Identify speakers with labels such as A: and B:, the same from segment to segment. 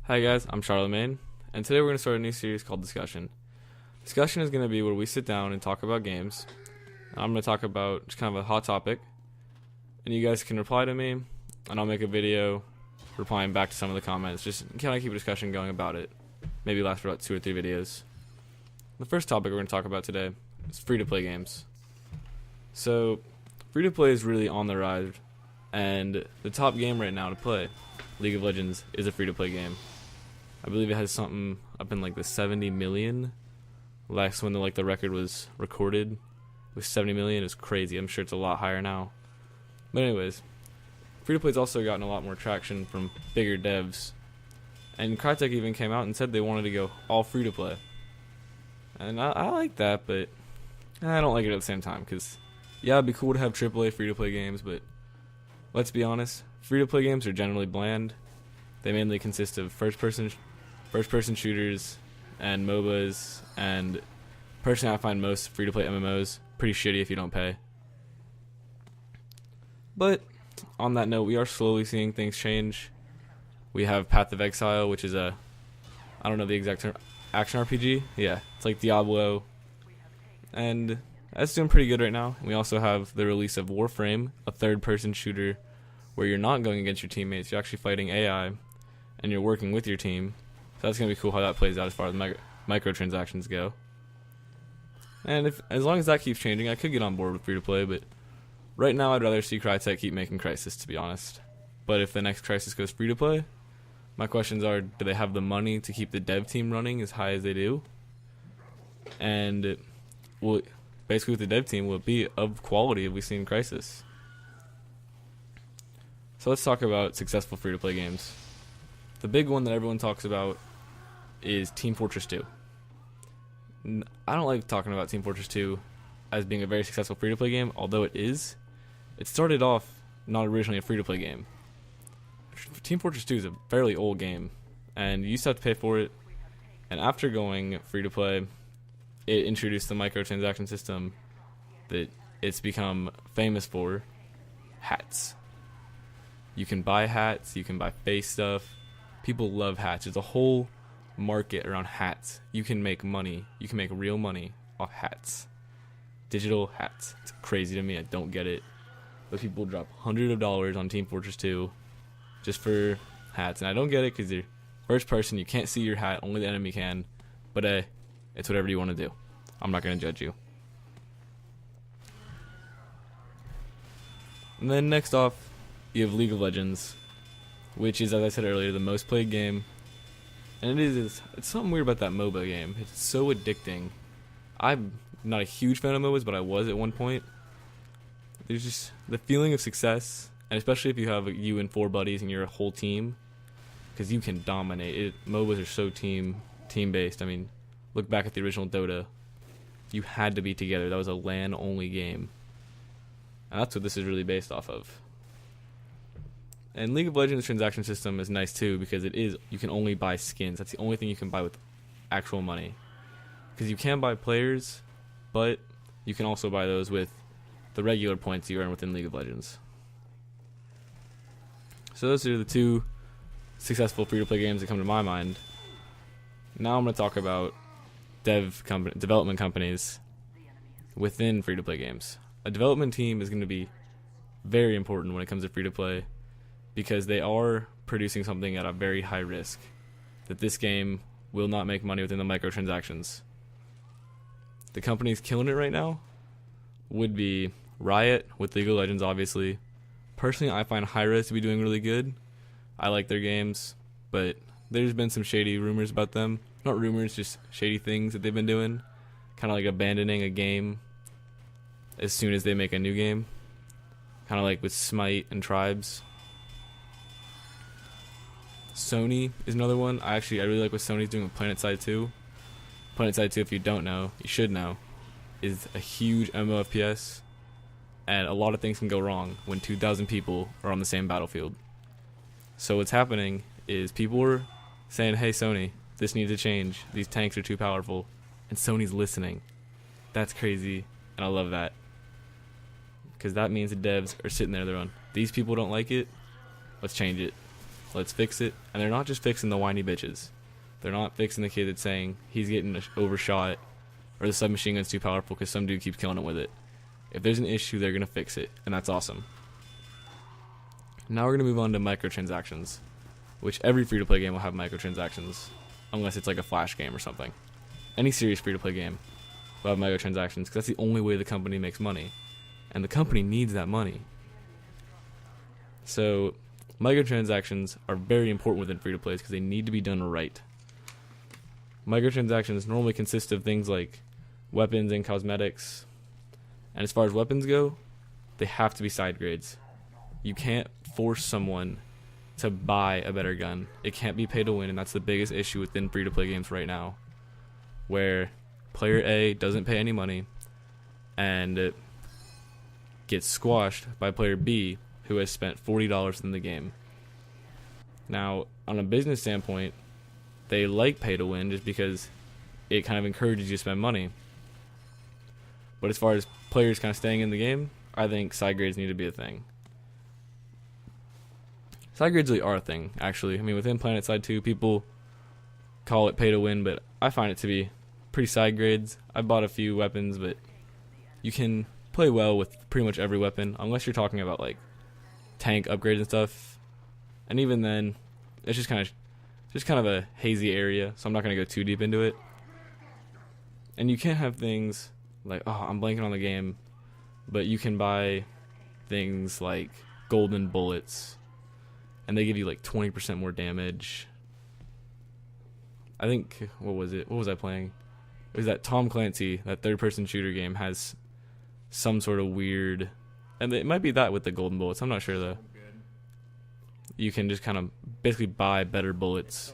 A: Hi guys, I'm Charlemagne, and today we're going to start a new series called Discussion. Discussion is going to be where we sit down and talk about games. I'm going to talk about just kind of a hot topic, and you guys can reply to me, and I'll make a video replying back to some of the comments, just kind of keep a discussion going about it. Maybe last for about 2 or 3 videos. The first topic we're going to talk about today is free-to-play games. So, free-to-play is really on the rise, and the top game right now to play, League of Legends, is a free-to-play game. I believe it has something up in like the 70 million. Last when the record was recorded was 70 million. It's crazy. I'm sure it's a lot higher now. But anyways, free-to-play's also gotten a lot more traction from bigger devs. And Crytek even came out and said they wanted to go all free-to-play. And I like that, but I don't like it at the same time. Because, yeah, it'd be cool to have AAA free-to-play games, but let's be honest, free-to-play games are generally bland. They mainly consist of first-person shooters and MOBAs, and personally I find most free-to-play MMOs pretty shitty if you don't pay. But on that note, we are slowly seeing things change. We have Path of Exile, which is I don't know the exact term, action RPG? Yeah, it's like Diablo, and that's doing pretty good right now. We also have the release of Warframe, a third-person shooter where you're not going against your teammates, you're actually fighting AI, and you're working with your team. So that's going to be cool how that plays out as far as microtransactions go. And as long as that keeps changing, I could get on board with free-to-play, but right now I'd rather see Crytek keep making Crysis, to be honest. But if the next Crysis goes free-to-play, my questions are, do they have the money to keep the dev team running as high as they do? And basically with the dev team, will it be of quality if we see in Crysis? So let's talk about successful free-to-play games. The big one that everyone talks about is Team Fortress 2. I don't like talking about Team Fortress 2 as being a very successful free-to-play game, although it is. It started off not originally a free-to-play game. Team Fortress 2 is a fairly old game, and you used to have to pay for it. And after going free-to-play, it introduced the microtransaction system that it's become famous for, hats. You can buy hats, you can buy face stuff. People love hats. There's a whole market around hats. You can make money. You can make real money off hats. Digital hats. It's crazy to me. I don't get it. But people drop hundreds of dollars on Team Fortress 2 just for hats. And I don't get it because you're first person. You can't see your hat. Only the enemy can. But it's whatever you want to do. I'm not going to judge you. And then next off, you have League of Legends, which is, as I said earlier, the most played game. And it's something weird about that MOBA game. It's so addicting. I'm not a huge fan of MOBAs, but I was at one point. There's just the feeling of success, and especially if you have you and 4 buddies and you're a whole team, because you can dominate it. MOBAs are so team-based. I mean, look back at the original Dota. You had to be together. That was a LAN-only game. And that's what this is really based off of. And League of Legends transaction system is nice too because you can only buy skins. That's the only thing you can buy with actual money. Because you can buy players, but you can also buy those with the regular points you earn within League of Legends. So those are the 2 successful free-to-play games that come to my mind. Now I'm going to talk about development companies within free-to-play games. A development team is going to be very important when it comes to free-to-play, because they are producing something at a very high risk, that this game will not make money within the microtransactions. The companies killing it right now would be Riot with League of Legends, obviously. Personally, I find Hi-Rez to be doing really good. I like their games, but there's been some shady rumors about them. Not rumors, just shady things that they've been doing. Kind of like abandoning a game as soon as they make a new game. Kind of like with Smite and Tribes. Sony is another one. I really like what Sony's doing with PlanetSide 2. PlanetSide 2, if you don't know, you should know, is a huge MMOFPS, and a lot of things can go wrong when 2,000 people are on the same battlefield. So what's happening is people are saying, hey Sony, this needs to change. These tanks are too powerful. And Sony's listening. That's crazy, and I love that. Because that means the devs are sitting there, they're on, these people don't like it, let's change it. Let's fix it. And they're not just fixing the whiny bitches. They're not fixing the kid that's saying he's getting overshot or the submachine gun's too powerful because some dude keeps killing it with it. If there's an issue, they're going to fix it, and that's awesome. Now we're going to move on to microtransactions, which every free-to-play game will have microtransactions, unless it's like a Flash game or something. Any serious free-to-play game will have microtransactions because that's the only way the company makes money, and the company needs that money. So microtransactions are very important within free-to-plays because they need to be done right. Microtransactions normally consist of things like weapons and cosmetics, and as far as weapons go, they have to be side grades. You can't force someone to buy a better gun. It can't be pay to win, and that's the biggest issue within free-to-play games right now, where player A doesn't pay any money and it gets squashed by player B, who has spent $40 in the game. Now, on a business standpoint, they like pay to win just because it kind of encourages you to spend money. But as far as players kind of staying in the game, I think side grades need to be a thing. Side grades really are a thing, actually. I mean, within PlanetSide 2, people call it pay to win, but I find it to be pretty side grades. I bought a few weapons, but you can play well with pretty much every weapon, unless you're talking about like tank upgrades and stuff. And even then, it's just kind of a hazy area, so I'm not going to go too deep into it. And you can't have things like, oh, I'm blanking on the game, but you can buy things like golden bullets, and they give you like 20% more damage. I think, what was it? What was I playing? It was that Tom Clancy, that third-person shooter game, has some sort of weird, and it might be that with the golden bullets. I'm not sure though. You can just kind of basically buy better bullets,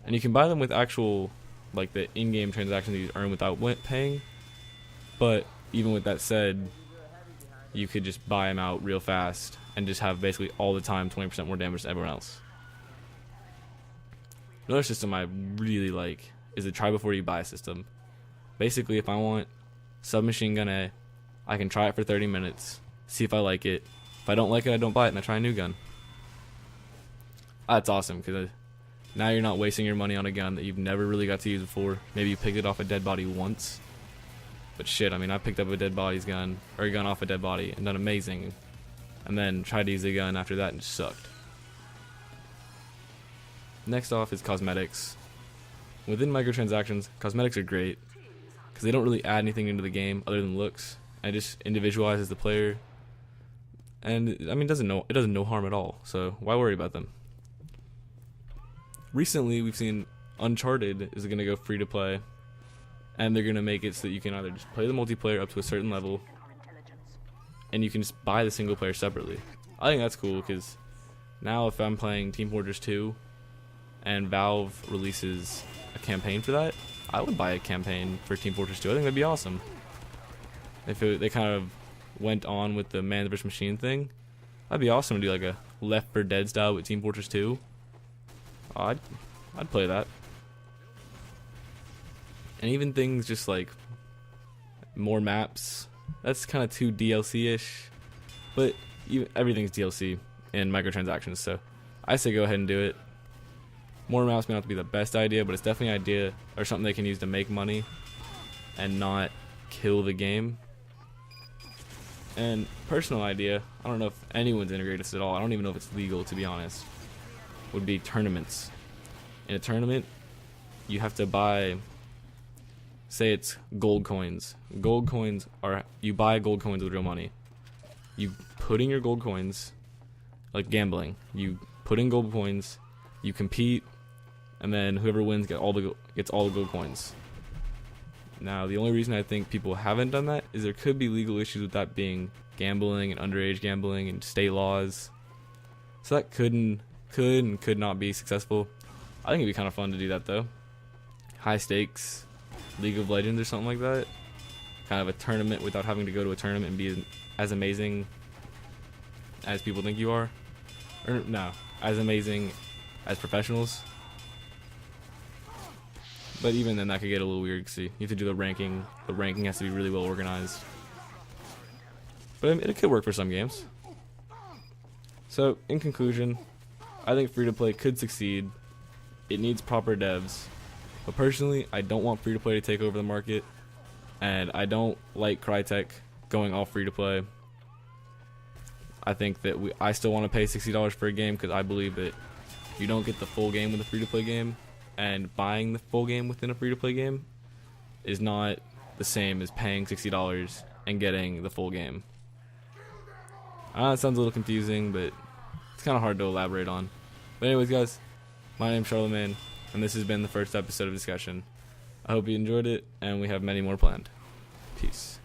A: and you can buy them with actual, like the in-game transactions that you earn without paying. But even with that said, you could just buy them out real fast and just have basically all the time 20% more damage than everyone else. Another system I really like is the try before you buy system. Basically, if I want submachine gun A, I can try it for 30 minutes, see if I like it. If I don't like it, I don't buy it, and I try a new gun. That's awesome, because now you're not wasting your money on a gun that you've never really got to use before. Maybe you picked it off a dead body once. But shit, I mean, I picked up a dead body's gun, or a gun off a dead body, and done amazing. And then tried to use a gun after that and just sucked. Next off is cosmetics. Within microtransactions, cosmetics are great, because they don't really add anything into the game other than looks, and it just individualizes the player. And, I mean, it doesn't no harm at all, so why worry about them? Recently, we've seen Uncharted is going to go free to play, and they're going to make it so that you can either just play the multiplayer up to a certain level, and you can just buy the single player separately. I think that's cool, because now if I'm playing Team Fortress 2, and Valve releases a campaign for that, I would buy a campaign for Team Fortress 2. I think that'd be awesome. If they kind of went on with the man vs. machine thing, that'd be awesome to do like a Left 4 Dead style with Team Fortress 2. I'd play that. And even things just like more maps, that's kind of too DLC-ish, but everything's DLC in microtransactions, so I say go ahead and do it. More maps may not be the best idea, but it's definitely an idea or something they can use to make money and not kill the game. And personal idea, I don't know if anyone's integrated this at all, I don't even know if it's legal, to be honest, would be tournaments. In a tournament, you have to buy, say it's gold coins. Gold coins are, you buy gold coins with real money. You put in your gold coins, like gambling. You put in gold coins, you compete, and then whoever wins gets all the gold coins. Now, the only reason I think people haven't done that is there could be legal issues with that being gambling and underage gambling and state laws. So that could and could not be successful. I think it'd be kind of fun to do that though. High stakes, League of Legends or something like that. Kind of a tournament without having to go to a tournament and be as amazing as people think you are. Or no, as amazing as professionals. But even then, that could get a little weird because you have to do the ranking. The ranking has to be really well organized. But I mean, it could work for some games. So, in conclusion, I think free-to-play could succeed. It needs proper devs. But personally, I don't want free-to-play to take over the market. And I don't like Crytek going all free-to-play. I think that I still want to pay $60 for a game because I believe that you don't get the full game with a free-to-play game. And buying the full game within a free-to-play game is not the same as paying $60 and getting the full game. I know it sounds a little confusing, but it's kind of hard to elaborate on. But anyways, guys, my name's Charlemagne, and this has been the first episode of Discussion. I hope you enjoyed it, and we have many more planned. Peace.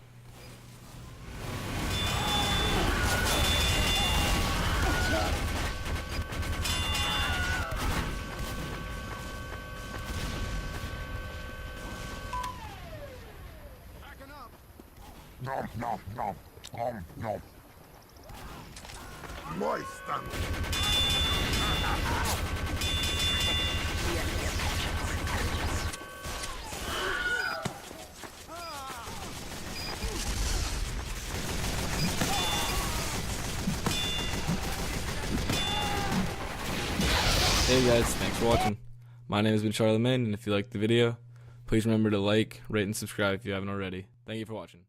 B: Nom nom nom nom nom. Moist and
A: Hey guys, thanks for watching. My name has been Charlemagne, and if you liked the video, please remember to like, rate, and subscribe if you haven't already. Thank you for watching.